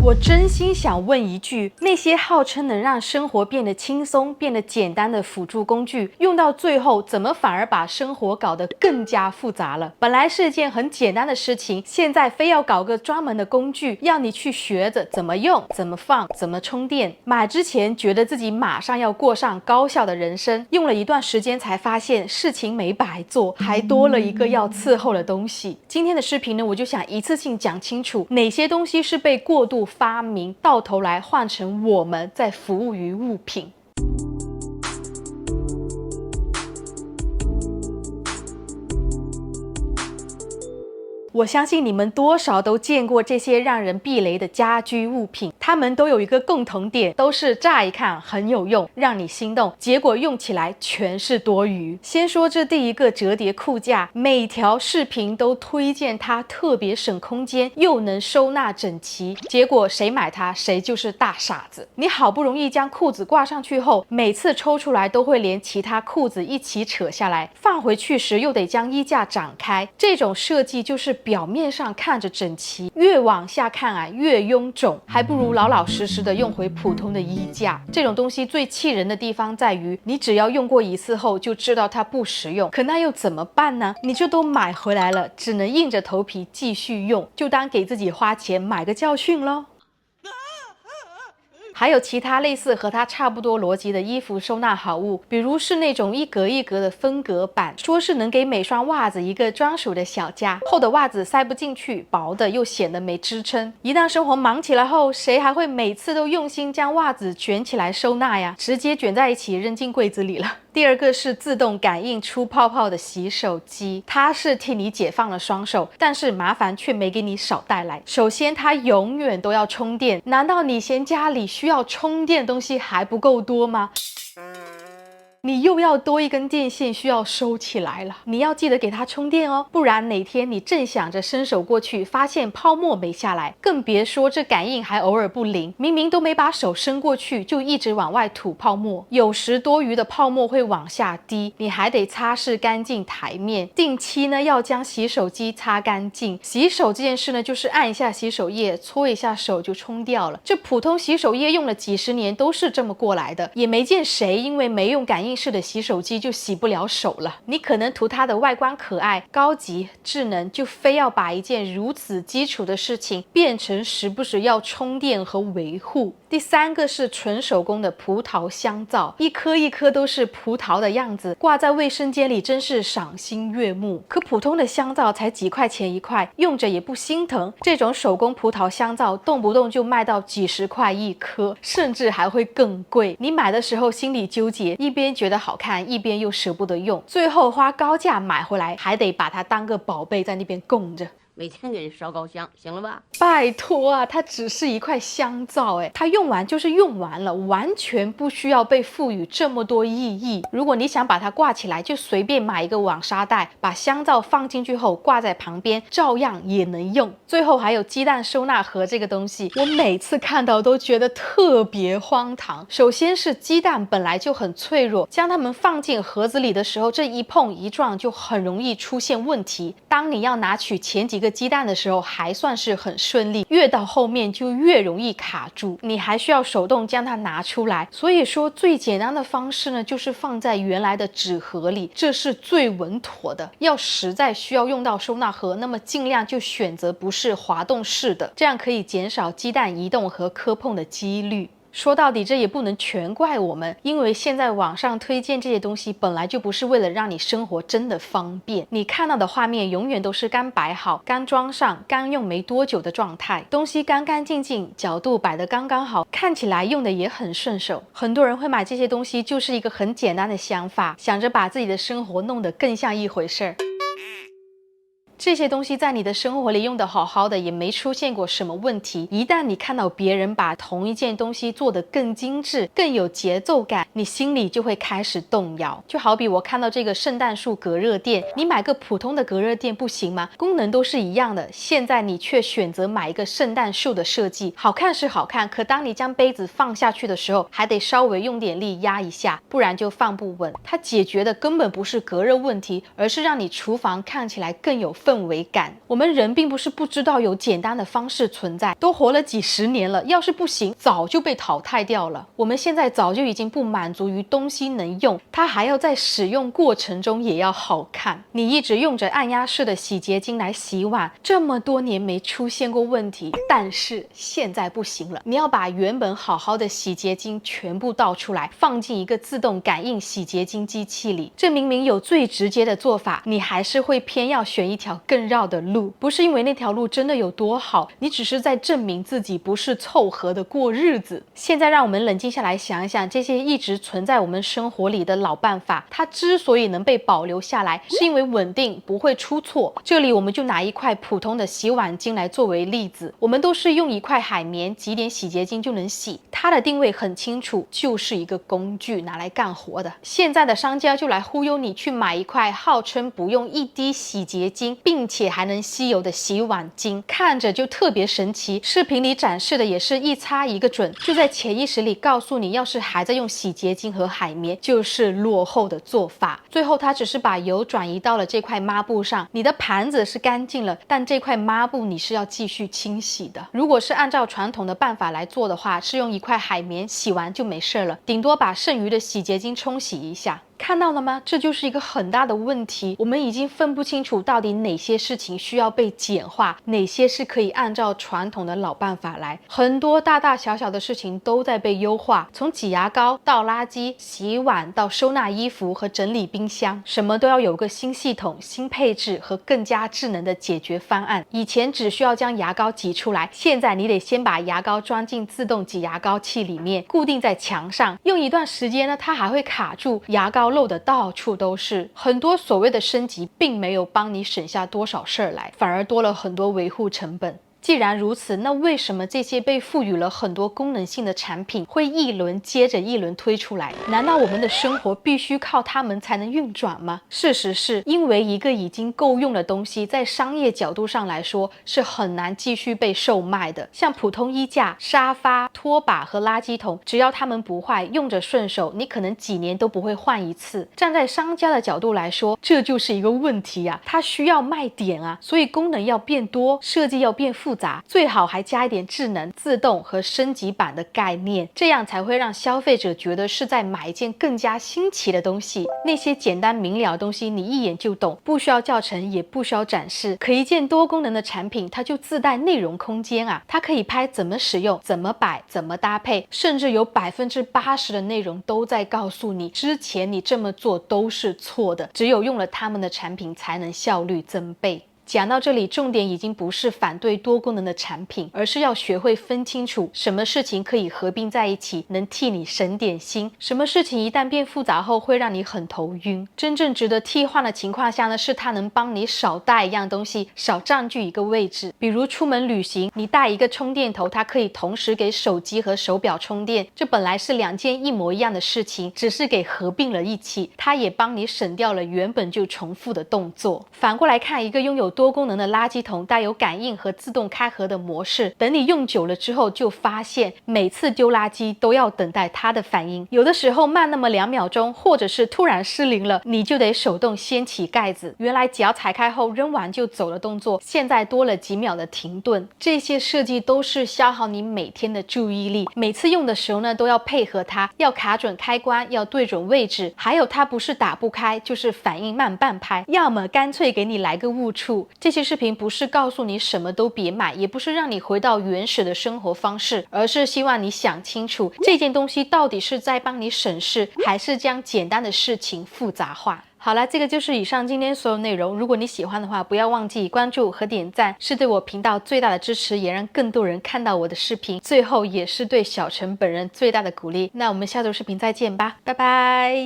我真心想问一句，那些号称能让生活变得轻松、变得简单的辅助工具，用到最后，怎么反而把生活搞得更加复杂了？本来是件很简单的事情，现在非要搞个专门的工具，要你去学着怎么用、怎么放、怎么充电。买之前觉得自己马上要过上高效的人生，用了一段时间才发现事情没白做，还多了一个要伺候的东西。今天的视频呢，我就想一次性讲清楚哪些东西是被过度发明，到头来换成我们在服务于物品。我相信你们多少都见过这些让人避雷的家居物品，它们都有一个共同点，都是乍一看很有用，让你心动，结果用起来全是多余。先说这第一个折叠裤架，每条视频都推荐它特别省空间，又能收纳整齐，结果谁买它谁就是大傻子。你好不容易将裤子挂上去后，每次抽出来都会连其他裤子一起扯下来，放回去时又得将衣架展开，这种设计就是表面上看着整齐，越往下看啊越臃肿，还不如老老实实的用回普通的衣架。这种东西最气人的地方在于，你只要用过一次后就知道它不实用，可那又怎么办呢？你这都买回来了，只能硬着头皮继续用，就当给自己花钱买个教训咯。还有其他类似和它差不多逻辑的衣服收纳好物，比如是那种一格一格的分隔板，说是能给每双袜子一个专属的小家，厚的袜子塞不进去，薄的又显得没支撑。一旦生活忙起来后，谁还会每次都用心将袜子卷起来收纳呀？直接卷在一起扔进柜子里了。第二个是自动感应出泡泡的洗手机，它是替你解放了双手，但是麻烦却没给你少带来。首先它永远都要充电，难道你嫌家里需要充电的东西还不够多吗？你又要多一根电线需要收起来了，你要记得给它充电哦，不然哪天你正想着伸手过去，发现泡沫没下来，更别说这感应还偶尔不灵，明明都没把手伸过去，就一直往外吐泡沫，有时多余的泡沫会往下滴，你还得擦拭干净台面，定期呢要将洗手机擦干净。洗手这件事呢，就是按一下洗手液，搓一下手就冲掉了。这普通洗手液用了几十年都是这么过来的，也没见谁因为没用感应式的洗手机就洗不了手了。你可能图它的外观可爱、高级、智能，就非要把一件如此基础的事情变成时不时要充电和维护。第三个是纯手工的葡萄香皂，一颗一颗都是葡萄的样子，挂在卫生间里真是赏心悦目。可普通的香皂才几块钱一块，用着也不心疼，这种手工葡萄香皂动不动就卖到几十块一颗，甚至还会更贵。你买的时候心里纠结，一边觉得好看，一边又舍不得用，最后花高价买回来，还得把它当个宝贝在那边供着。每天给人烧高香，行了吧？拜托啊，它只是一块香皂，它用完就是用完了，完全不需要被赋予这么多意义。如果你想把它挂起来，就随便买一个网纱袋，把香皂放进去后挂在旁边，照样也能用。最后还有鸡蛋收纳盒这个东西，我每次看到都觉得特别荒唐。首先是鸡蛋本来就很脆弱，将它们放进盒子里的时候，这一碰一撞就很容易出现问题。当你要拿取前几个鸡蛋的时候还算是很顺利，越到后面就越容易卡住，你还需要手动将它拿出来。所以说最简单的方式呢，就是放在原来的纸盒里，这是最稳妥的。要实在需要用到收纳盒，那么尽量就选择不是滑动式的，这样可以减少鸡蛋移动和磕碰的几率。说到底，这也不能全怪我们，因为现在网上推荐这些东西本来就不是为了让你生活真的方便，你看到的画面永远都是刚摆好、刚装上、刚用没多久的状态，东西干干净净，角度摆得刚刚好，看起来用的也很顺手。很多人会买这些东西，就是一个很简单的想法，想着把自己的生活弄得更像一回事儿。这些东西在你的生活里用得好好的，也没出现过什么问题。一旦你看到别人把同一件东西做得更精致、更有节奏感，你心里就会开始动摇。就好比我看到这个圣诞树隔热垫，你买个普通的隔热垫不行吗？功能都是一样的，现在你却选择买一个圣诞树的设计，好看是好看，可当你将杯子放下去的时候，还得稍微用点力压一下，不然就放不稳。它解决的根本不是隔热问题，而是让你厨房看起来更有氛围感。我们人并不是不知道有简单的方式存在，都活了几十年了，要是不行，早就被淘汰掉了。我们现在早就已经不满足于东西能用，它还要在使用过程中也要好看。你一直用着按压式的洗洁精来洗碗，这么多年没出现过问题，但是现在不行了，你要把原本好好的洗洁精全部倒出来，放进一个自动感应洗洁精机器里。这明明有最直接的做法，你还是会偏要选一条更绕的路。不是因为那条路真的有多好，你只是在证明自己不是凑合的过日子。现在让我们冷静下来想一想，这些一直存在我们生活里的老办法，它之所以能被保留下来，是因为稳定，不会出错。这里我们就拿一块普通的洗碗巾来作为例子，我们都是用一块海绵挤点洗洁精就能洗，它的定位很清楚，就是一个工具，拿来干活的。现在的商家就来忽悠你去买一块号称不用一滴洗洁精，并且还能吸油的洗碗巾，看着就特别神奇。视频里展示的也是一擦一个准，就在潜意识里告诉你，要是还在用洗洁精和海绵，就是落后的做法。最后它只是把油转移到了这块抹布上，你的盘子是干净了，但这块抹布你是要继续清洗的。如果是按照传统的办法来做的话，是用一块海绵洗完就没事了，顶多把剩余的洗洁精冲洗一下。看到了吗？这就是一个很大的问题，我们已经分不清楚到底哪些事情需要被简化，哪些是可以按照传统的老办法来。很多大大小小的事情都在被优化，从挤牙膏到垃圾、洗碗到收纳衣服和整理冰箱，什么都要有个新系统、新配置和更加智能的解决方案。以前只需要将牙膏挤出来，现在你得先把牙膏装进自动挤牙膏器里面，固定在墙上，用一段时间呢，它还会卡住，牙膏漏的到处都是。很多所谓的升级并没有帮你省下多少事儿来，反而多了很多维护成本。既然如此，那为什么这些被赋予了很多功能性的产品会一轮接着一轮推出来？难道我们的生活必须靠它们才能运转吗？事实是因为一个已经够用的东西，在商业角度上来说是很难继续被售卖的。像普通衣架、沙发、拖把和垃圾桶，只要它们不坏，用着顺手，你可能几年都不会换一次。站在商家的角度来说，这就是一个问题啊，它需要卖点啊，所以功能要变多，设计要变复杂，最好还加一点智能、自动和升级版的概念，这样才会让消费者觉得是在买一件更加新奇的东西。那些简单明了的东西你一眼就懂，不需要教程，也不需要展示。可一件多功能的产品，它就自带内容空间啊，它可以拍怎么使用、怎么摆、怎么搭配，甚至有80%的内容都在告诉你，之前你这么做都是错的，只有用了他们的产品才能效率增倍。讲到这里，重点已经不是反对多功能的产品，而是要学会分清楚什么事情可以合并在一起，能替你省点心，什么事情一旦变复杂后会让你很头晕。真正值得替换的情况下呢，是它能帮你少带一样东西，少占据一个位置。比如出门旅行，你带一个充电头，它可以同时给手机和手表充电，这本来是两件一模一样的事情，只是给合并了一起，它也帮你省掉了原本就重复的动作。反过来看，一个拥有多功能的垃圾桶，带有感应和自动开合的模式，等你用久了之后，就发现每次丢垃圾都要等待它的反应，有的时候慢那么2秒钟，或者是突然失灵了，你就得手动掀起盖子。原来脚踩开后扔完就走的动作，现在多了几秒的停顿。这些设计都是消耗你每天的注意力，每次用的时候呢，都要配合它，要卡准开关，要对准位置，还有它不是打不开，就是反应慢半拍，要么干脆给你来个误触。这些视频不是告诉你什么都别买，也不是让你回到原始的生活方式，而是希望你想清楚这件东西到底是在帮你省事，还是将简单的事情复杂化。好了，这个就是以上今天所有内容。如果你喜欢的话，不要忘记关注和点赞，是对我频道最大的支持，也让更多人看到我的视频。最后也是对小陈本人最大的鼓励。那我们下周视频再见吧，拜拜。